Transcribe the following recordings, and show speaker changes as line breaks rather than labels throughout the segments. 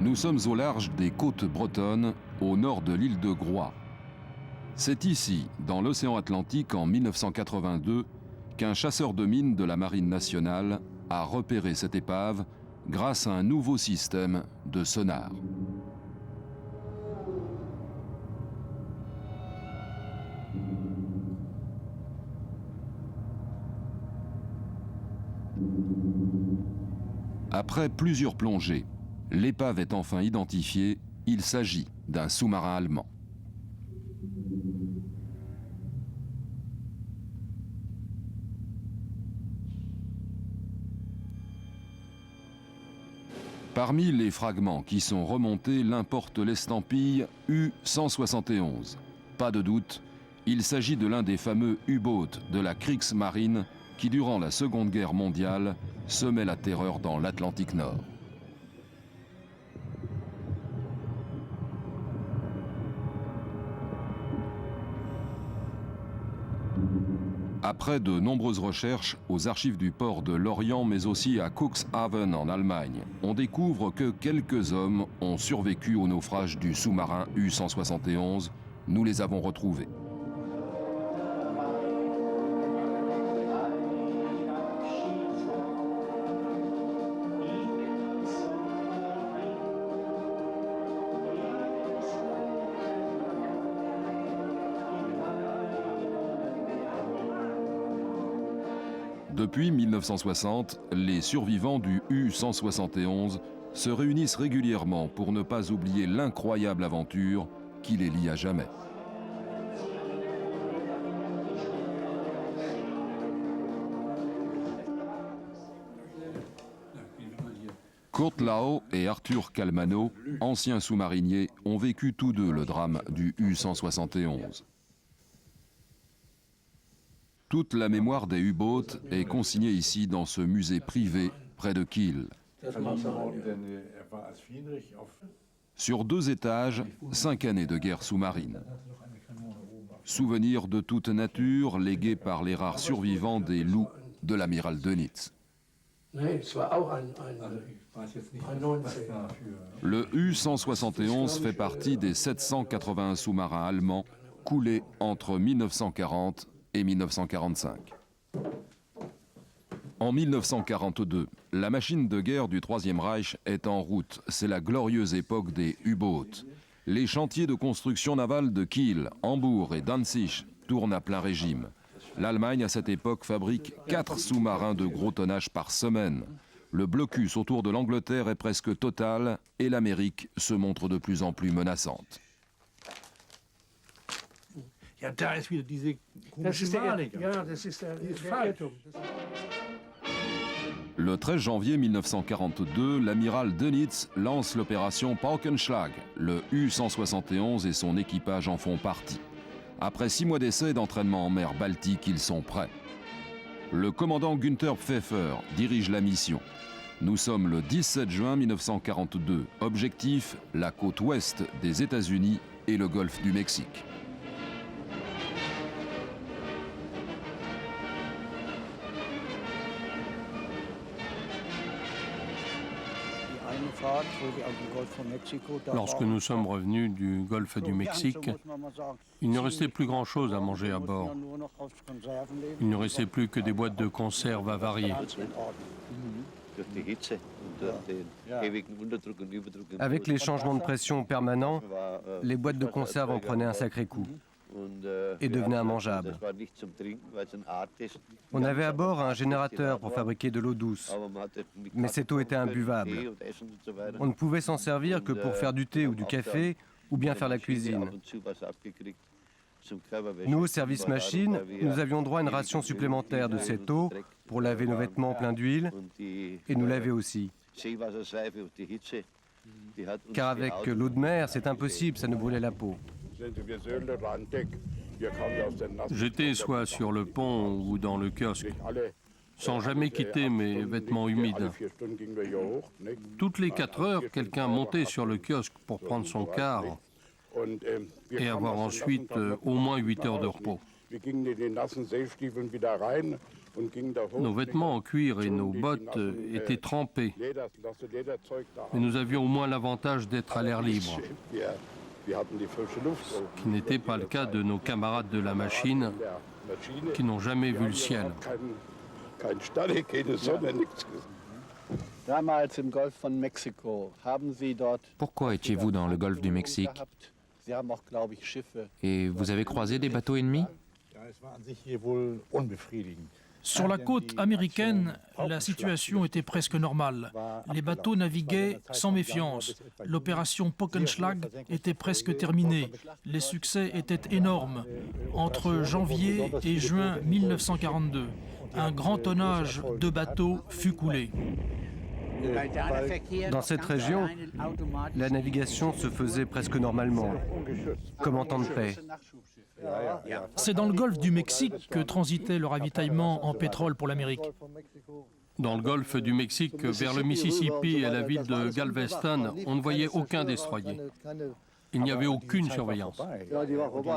Nous sommes au large des côtes bretonnes, au nord de l'île de Groix. C'est ici, dans l'océan Atlantique, en 1982, qu'un chasseur de mines de la Marine nationale a repéré cette épave grâce à un nouveau système de sonar. Après plusieurs plongées, l'épave est enfin identifiée. Il s'agit d'un sous-marin allemand. Parmi les fragments qui sont remontés, l'un porte l'estampille U-171. Pas de doute, il s'agit de l'un des fameux U-boats de la Kriegsmarine qui, durant la Seconde Guerre mondiale, semait la terreur dans l'Atlantique Nord. Après de nombreuses recherches aux archives du port de Lorient, mais aussi à Cuxhaven en Allemagne, on découvre que quelques hommes ont survécu au naufrage du sous-marin U-171. Nous les avons retrouvés. Depuis 1960, les survivants du U-171 se réunissent régulièrement pour ne pas oublier l'incroyable aventure qui les lie à jamais. Kurt Lau et Arthur Kalmano, anciens sous-mariniers, ont vécu tous deux le drame du U-171. Toute la mémoire des U-boats est consignée ici dans ce musée privé près de Kiel. Sur 2 étages, 5 années de guerre sous-marine. Souvenirs de toute nature légués par les rares survivants des loups de l'amiral Dönitz. Le U-171 fait partie des 781 sous-marins allemands coulés entre 1940 et 1945. En 1942, la machine de guerre du Troisième Reich est en route. C'est la glorieuse époque des U-boats. Les chantiers de construction navale de Kiel, Hambourg et Danzig tournent à plein régime. L'Allemagne, à cette époque, fabrique 4 sous-marins de gros tonnage par semaine. Le blocus autour de l'Angleterre est presque total et l'Amérique se montre de plus en plus menaçante.
Ja, da ist wieder diese komische Manik. Ja, das ist der Irrtum.
Le 13 janvier 1942, l'amiral Dönitz lance l'opération Paukenschlag. Le U-171 et son équipage en font partie. Après 6 mois d'essais et d'entraînement en mer Baltique, ils sont prêts. Le commandant Günther Pfeffer dirige la mission. Nous sommes le 17 juin 1942. Objectif, la côte ouest des États-Unis et le golfe du Mexique.
Lorsque nous sommes revenus du golfe du Mexique, il ne restait plus grand-chose à manger à bord. Il ne restait plus que des boîtes de conserve avariées.
Avec les changements de pression permanents, les boîtes de conserve en prenaient un sacré coup et devenaient immangeables. On avait à bord un générateur pour fabriquer de l'eau douce, mais cette eau était imbuvable. On ne pouvait s'en servir que pour faire du thé ou du café, ou bien faire la cuisine. Nous, au service machine, nous avions droit à une ration supplémentaire de cette eau pour laver nos vêtements pleins d'huile et nous laver aussi. Car avec l'eau de mer, c'est impossible, ça nous brûlait la peau.
J'étais soit sur le pont ou dans le kiosque, sans jamais quitter mes vêtements humides. Toutes les 4 heures, quelqu'un montait sur le kiosque pour prendre son quart et avoir ensuite au moins 8 heures de repos. Nos vêtements en cuir et nos bottes étaient trempés. Mais nous avions au moins l'avantage d'être à l'air libre, ce qui n'était pas le cas de nos camarades de la machine qui n'ont jamais vu le ciel.
Pourquoi étiez-vous dans le golfe du Mexique? Et vous avez croisé des bateaux ennemis?
Sur la côte américaine, la situation était presque normale. Les bateaux naviguaient sans méfiance. L'opération Paukenschlag était presque terminée. Les succès étaient énormes. Entre janvier et juin 1942, un grand tonnage de bateaux fut coulé.
Dans cette région, la navigation se faisait presque normalement, comme en temps de paix.
C'est dans le golfe du Mexique que transitait le ravitaillement en pétrole pour l'Amérique.
Dans le golfe du Mexique, vers le Mississippi et la ville de Galveston, on ne voyait aucun destroyer. Il n'y avait aucune surveillance.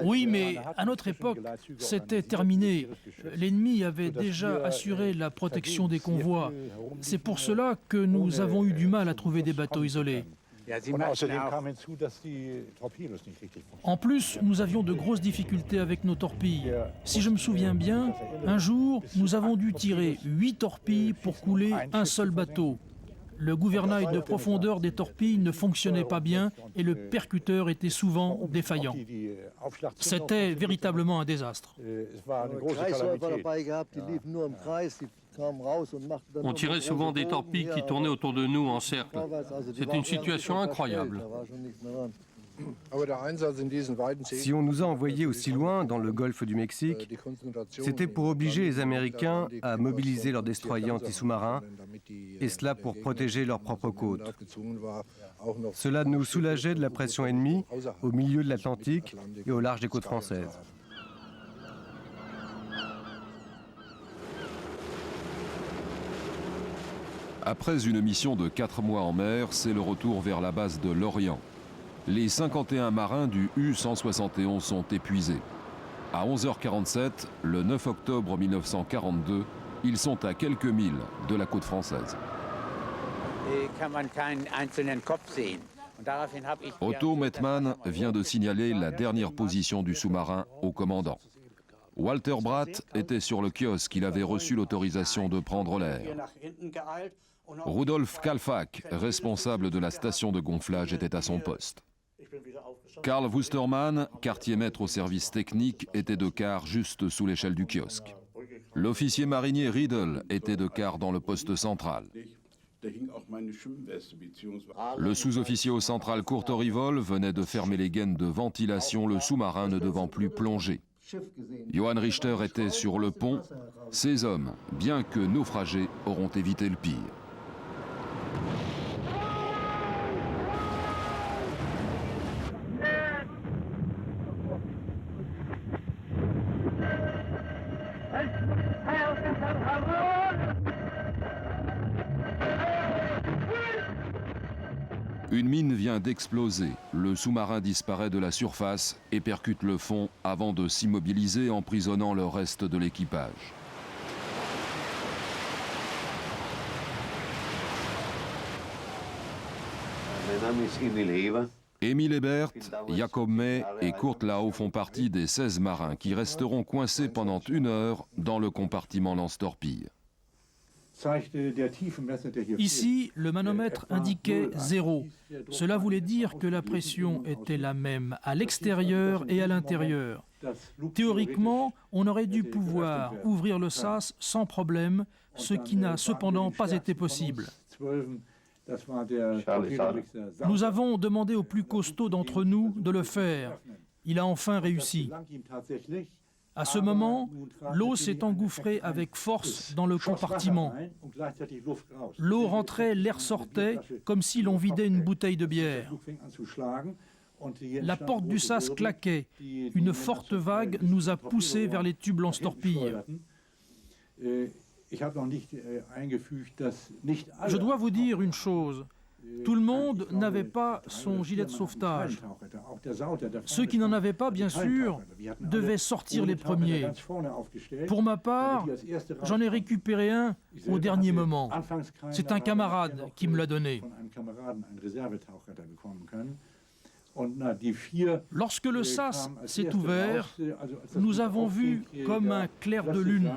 Oui, mais à notre époque, c'était terminé. L'ennemi avait déjà assuré la protection des convois. C'est pour cela que nous avons eu du mal à trouver des bateaux isolés. En plus, nous avions de grosses difficultés avec nos torpilles. Si je me souviens bien, un jour, nous avons dû tirer 8 torpilles pour couler un seul bateau. Le gouvernail de profondeur des torpilles ne fonctionnait pas bien et le percuteur était souvent défaillant. C'était véritablement un désastre.
On tirait souvent des torpilles qui tournaient autour de nous en cercle. C'est une situation incroyable.
Si on nous a envoyés aussi loin, dans le golfe du Mexique, c'était pour obliger les Américains à mobiliser leurs destroyers anti-sous-marins, et cela pour protéger leurs propres côtes. Cela nous soulageait de la pression ennemie au milieu de l'Atlantique et au large des côtes françaises.
Après une mission de 4 mois en mer, c'est le retour vers la base de Lorient. Les 51 marins du U-171 sont épuisés. À 11h47, le 9 octobre 1942, ils sont à quelques milles de la côte française. Otto Mettmann vient de signaler la dernière position du sous-marin au commandant. Walter Bratt était sur le kiosque, il avait reçu l'autorisation de prendre l'air. Rudolf Kalfak, responsable de la station de gonflage, était à son poste. Karl Wustermann, quartier-maître au service technique, était de quart juste sous l'échelle du kiosque. L'officier marinier Riedel était de quart dans le poste central. Le sous-officier au central Courtorivol venait de fermer les gaines de ventilation, le sous-marin ne devant plus plonger. Johann Richter était sur le pont. Ces hommes, bien que naufragés, auront évité le pire. Une mine vient d'exploser. Le sous-marin disparaît de la surface et percute le fond avant de s'immobiliser, emprisonnant le reste de l'équipage. Emil Ebert, Jacob May et Kurt Lau font partie des 16 marins qui resteront coincés pendant 1 heure dans le compartiment lance-torpille.
Ici, le manomètre indiquait 0. Cela voulait dire que la pression était la même à l'extérieur et à l'intérieur. Théoriquement, on aurait dû pouvoir ouvrir le sas sans problème, ce qui n'a cependant pas été possible. Nous avons demandé au plus costaud d'entre nous de le faire. Il a enfin réussi. À ce moment, l'eau s'est engouffrée avec force dans le compartiment. L'eau rentrait, l'air sortait, comme si l'on vidait une bouteille de bière. La porte du sas claquait. Une forte vague nous a poussés vers les tubes lance-torpilles. Je dois vous dire une chose. Tout le monde n'avait pas son gilet de sauvetage. Ceux qui n'en avaient pas, bien sûr, devaient sortir les premiers. Pour ma part, j'en ai récupéré un au dernier moment. C'est un camarade qui me l'a donné. Lorsque le sas s'est ouvert, nous avons vu comme un clair de lune.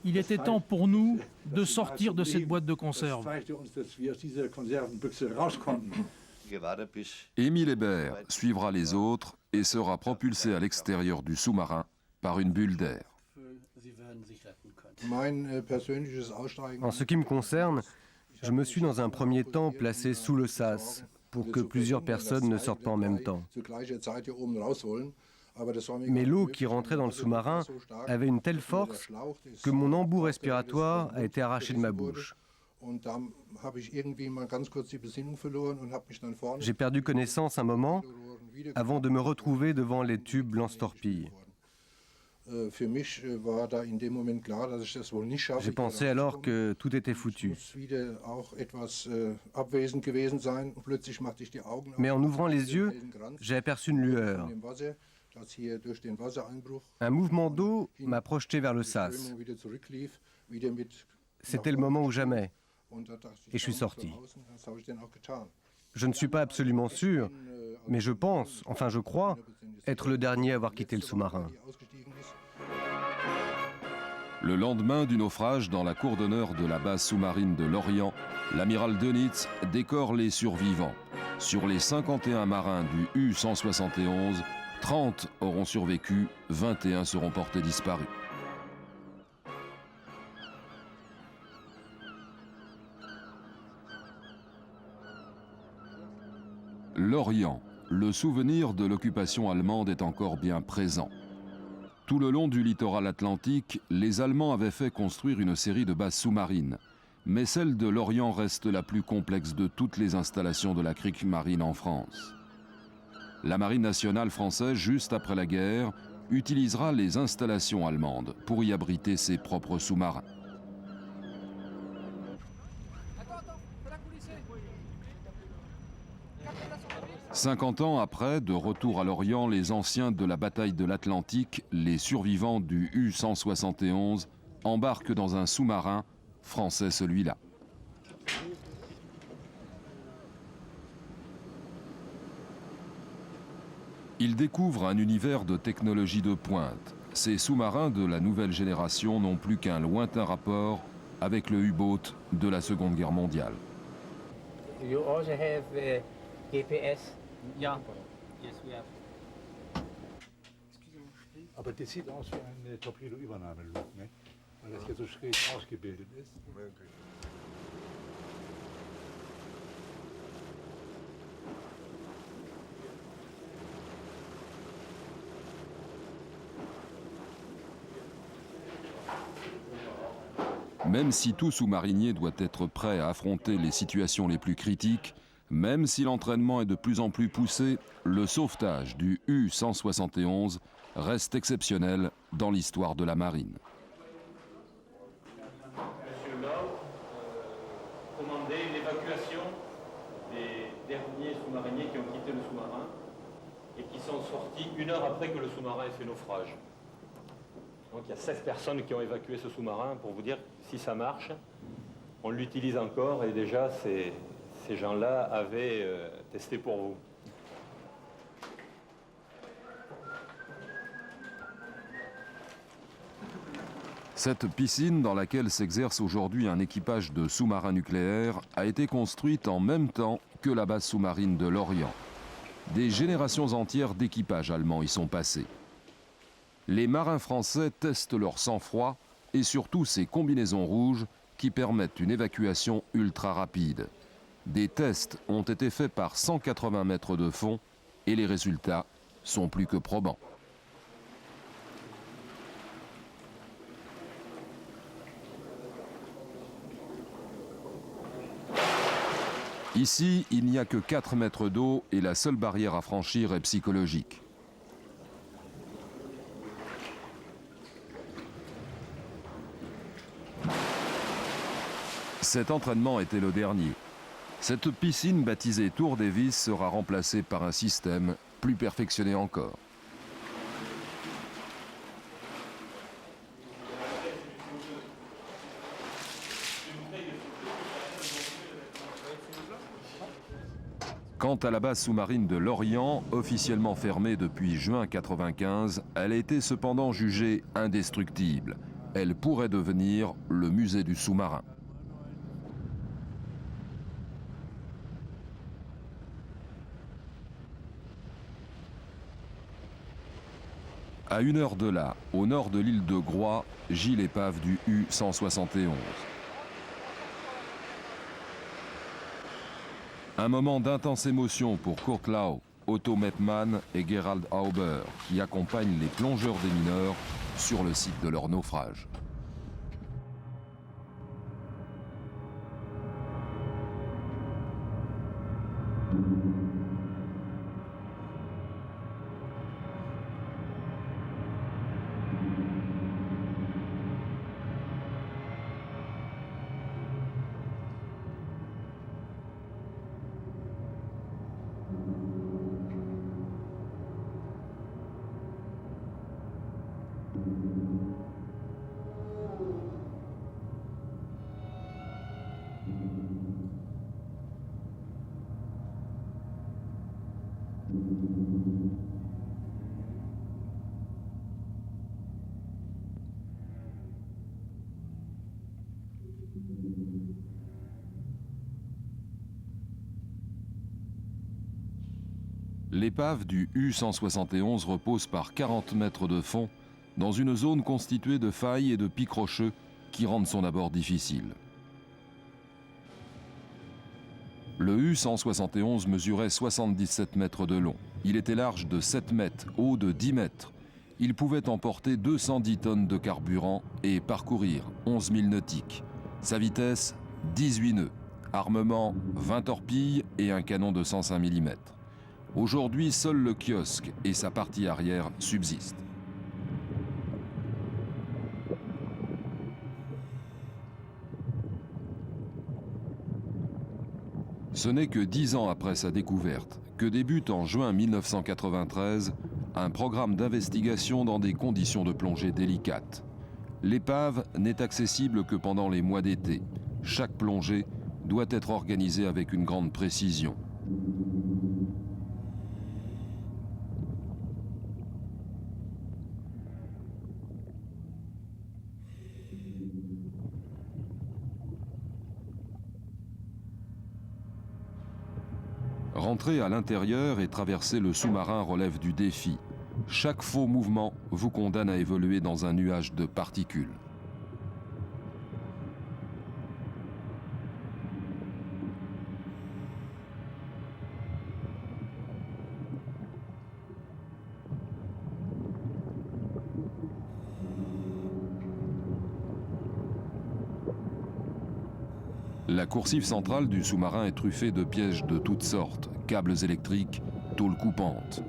Il était temps pour nous de sortir de cette boîte de conserve.
Émile Hébert suivra les autres et sera propulsé à l'extérieur du sous-marin par une bulle d'air.
En ce qui me concerne, je me suis dans un premier temps placé sous le sas pour que plusieurs personnes ne sortent pas en même temps. Mais l'eau qui rentrait dans le sous-marin avait une telle force que mon embout respiratoire a été arraché de ma bouche. J'ai perdu connaissance un moment avant de me retrouver devant les tubes lance-torpilles. J'ai pensé alors que tout était foutu. Mais en ouvrant les yeux, j'ai aperçu une lueur. Un mouvement d'eau m'a projeté vers le sas. C'était le moment ou jamais. Et je suis sorti. Je ne suis pas absolument sûr, mais je pense, enfin je crois, être le dernier à avoir quitté le sous-marin.
Le lendemain du naufrage dans la cour d'honneur de la base sous-marine de Lorient, l'amiral Dönitz décore les survivants. Sur les 51 marins du U-171, 30 auront survécu, 21 seront portés disparus. Lorient, le souvenir de l'occupation allemande est encore bien présent. Tout le long du littoral atlantique, les Allemands avaient fait construire une série de bases sous-marines. Mais celle de Lorient reste la plus complexe de toutes les installations de la Kriegsmarine en France. La Marine nationale française, juste après la guerre, utilisera les installations allemandes pour y abriter ses propres sous-marins. « 50 ans après, de retour à Lorient, les anciens de la bataille de l'Atlantique, les survivants du U-171, embarquent dans un sous-marin, français celui-là. Ils découvrent un univers de technologie de pointe. Ces sous-marins de la nouvelle génération n'ont plus qu'un lointain rapport avec le U-boat de la Seconde Guerre mondiale.
You also have GPS?
Ja. Yes, we have.
Aber das sieht aus wie eine Torpedoübernahmeluke, ne? Weil das hier so schräg ausgebildet ist.
Même si tout sous-marinier doit être prêt à affronter les situations les plus critiques, même si l'entraînement est de plus en plus poussé, le sauvetage du U-171 reste exceptionnel dans l'histoire de la marine.
Monsieur Lowe commandait l'évacuation des derniers sous-mariniers qui ont quitté le sous-marin et qui sont sortis 1 heure après que le sous-marin ait fait naufrage. Donc il y a 16 personnes qui ont évacué ce sous-marin. Pour vous dire, si ça marche, on l'utilise encore et déjà ces gens-là avaient testé pour vous.
Cette piscine dans laquelle s'exerce aujourd'hui un équipage de sous-marins nucléaires a été construite en même temps que la base sous-marine de Lorient. Des générations entières d'équipages allemands y sont passés. Les marins français testent leur sang-froid et surtout ces combinaisons rouges qui permettent une évacuation ultra rapide. Des tests ont été faits par 180 mètres de fond et les résultats sont plus que probants. Ici, il n'y a que 4 mètres d'eau et la seule barrière à franchir est psychologique. Cet entraînement était le dernier. Cette piscine baptisée Tour Davis sera remplacée par un système plus perfectionné encore. Quant à la base sous-marine de Lorient, officiellement fermée depuis juin 1995, elle a été cependant jugée indestructible. Elle pourrait devenir le musée du sous-marin. À 1 heure de là, au nord de l'île de Groix, gît l'épave du U-171. Un moment d'intense émotion pour Kurt Lau, Otto Mettmann et Gerald Hauber, qui accompagnent les plongeurs des mineurs sur le site de leur naufrage. L'épave du U-171 repose par 40 mètres de fond dans une zone constituée de failles et de pics rocheux qui rendent son abord difficile. Le U-171 mesurait 77 mètres de long. Il était large de 7 mètres, haut de 10 mètres. Il pouvait emporter 210 tonnes de carburant et parcourir 11 000 nautiques. Sa vitesse, 18 nœuds. Armement, 20 torpilles et un canon de 105 mm. Aujourd'hui, seul le kiosque et sa partie arrière subsistent. Ce n'est que 10 ans après sa découverte que débute en juin 1993 un programme d'investigation dans des conditions de plongée délicates. L'épave n'est accessible que pendant les mois d'été. Chaque plongée doit être organisée avec une grande précision. Rentrer à l'intérieur et traverser le sous-marin relève du défi. Chaque faux mouvement vous condamne à évoluer dans un nuage de particules. La coursive centrale du sous-marin est truffée de pièges de toutes sortes, câbles électriques, tôles coupantes.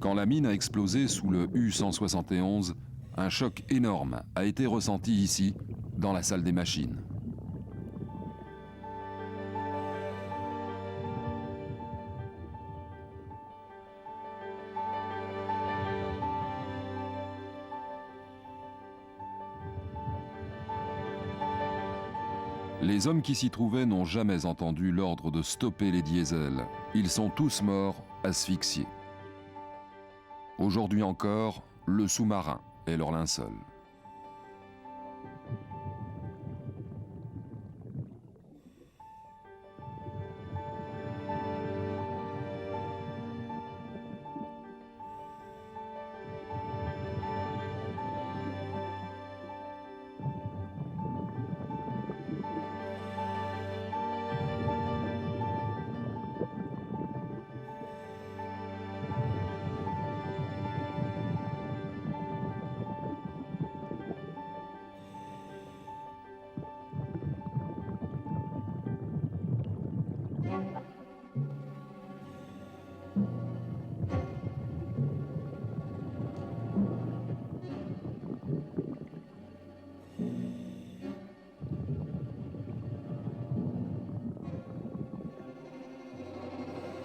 Quand la mine a explosé sous le U-171, un choc énorme a été ressenti ici, dans la salle des machines. Les hommes qui s'y trouvaient n'ont jamais entendu l'ordre de stopper les diesels. Ils sont tous morts, asphyxiés. Aujourd'hui encore, le sous-marin est leur linceul.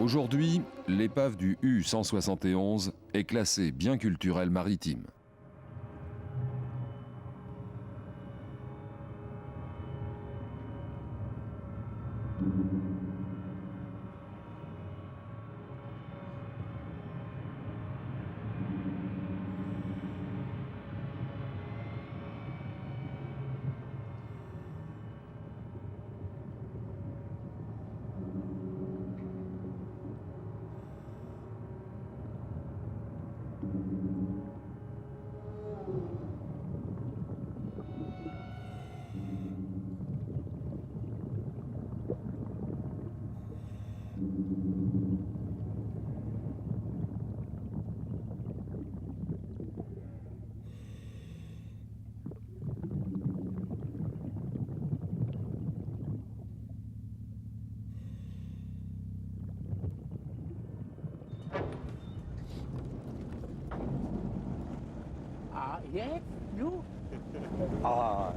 Aujourd'hui, l'épave du U-171 est classée bien culturel maritime.
Yeah, you.
Ah,